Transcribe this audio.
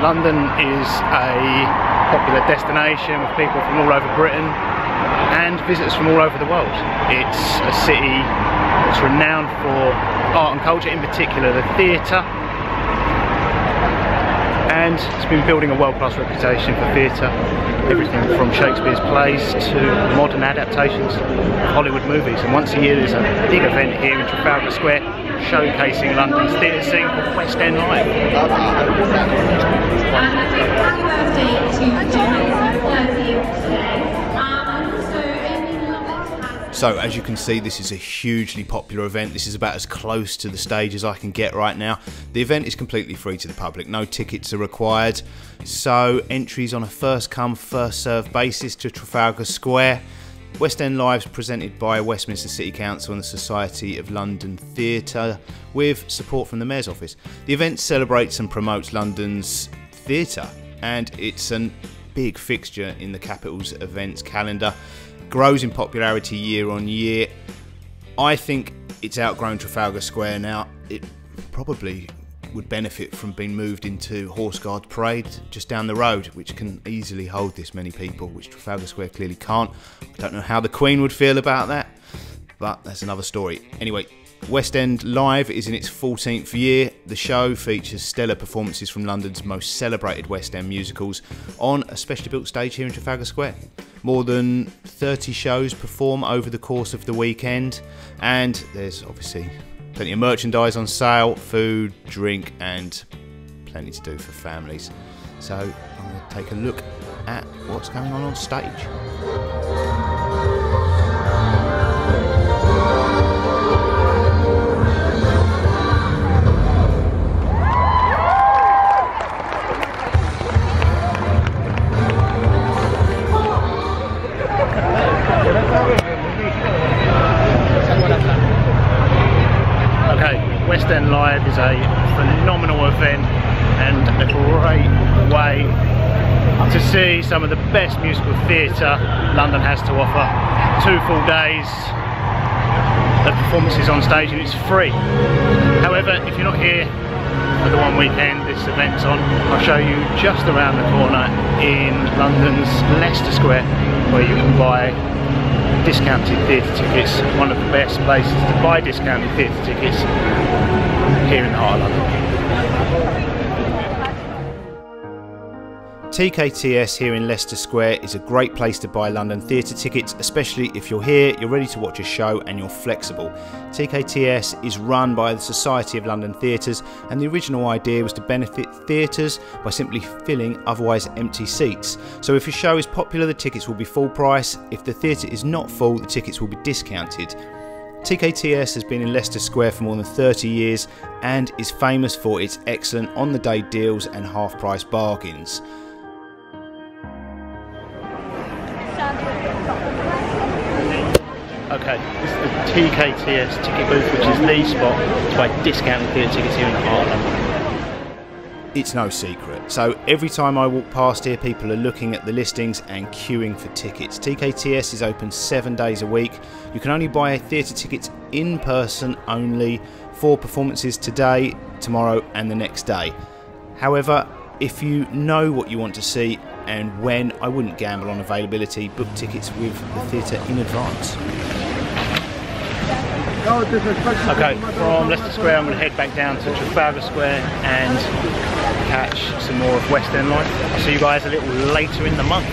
London is a popular destination with people from all over Britain and visitors from all over the world. It's a city that's renowned for art and culture, in particular the theatre, and it's been building a world-class reputation for theatre, everything from Shakespeare's plays to modern adaptations of Hollywood movies. And once a year there's a big event here in Trafalgar Square showcasing London's theatre scene called West End Live. So as you can see, this is a hugely popular event. This is about as close to the stage as I can get right now. The event is completely free to the public, no tickets are required. So entries on a first come, first served basis to Trafalgar Square. West End Live's presented by Westminster City Council and the Society of London Theatre with support from the Mayor's Office. The event celebrates and promotes London's theatre, and it's a big fixture in the capital's events calendar. Grows in popularity year on year. I think it's outgrown Trafalgar Square now. It probably would benefit from being moved into Horse Guard Parade just down the road, which can easily hold this many people, which Trafalgar Square clearly can't. I don't know how the Queen would feel about that, but that's another story. Anyway, West End Live is in its 14th year. The show features stellar performances from London's most celebrated West End musicals on a specially built stage here in Trafalgar Square. More than 30 shows perform over the course of the weekend, and there's obviously plenty of merchandise on sale, food, drink, and plenty to do for families. So I'm going to take a look at what's going on stage. West End Live is a phenomenal event and a great way to see some of the best musical theatre London has to offer. 2 full days of performances on stage, and it's free. However, if you're not here for the one weekend this event's on, I'll show you just around the corner in London's Leicester Square, where you can buy discounted theatre tickets. One of the best places to buy discounted theatre tickets here in the heart of London. TKTS here in Leicester Square is a great place to buy London theatre tickets, especially if you're here, you're ready to watch a show and you're flexible. TKTS is run by the Society of London Theatres, and the original idea was to benefit theatres by simply filling otherwise empty seats. So if a show is popular, the tickets will be full price. If the theatre is not full, the tickets will be discounted. TKTS has been in Leicester Square for more than 30 years and is famous for its excellent on-the-day deals and half-price bargains. Okay, this is the TKTS ticket booth, which is the spot to buy discounted theatre tickets here in the heart of London. It's no secret, so every time I walk past here, people are looking at the listings and queuing for tickets. TKTS is open 7 days a week. You can only buy theatre tickets in person only for performances today, tomorrow and the next day. However, if you know what you want to see and when, I wouldn't gamble on availability. Book tickets with the theatre in advance. Okay, from Leicester Square I'm going to head back down to Trafalgar Square and catch some more of West End Live. I'll see you guys a little later in the month.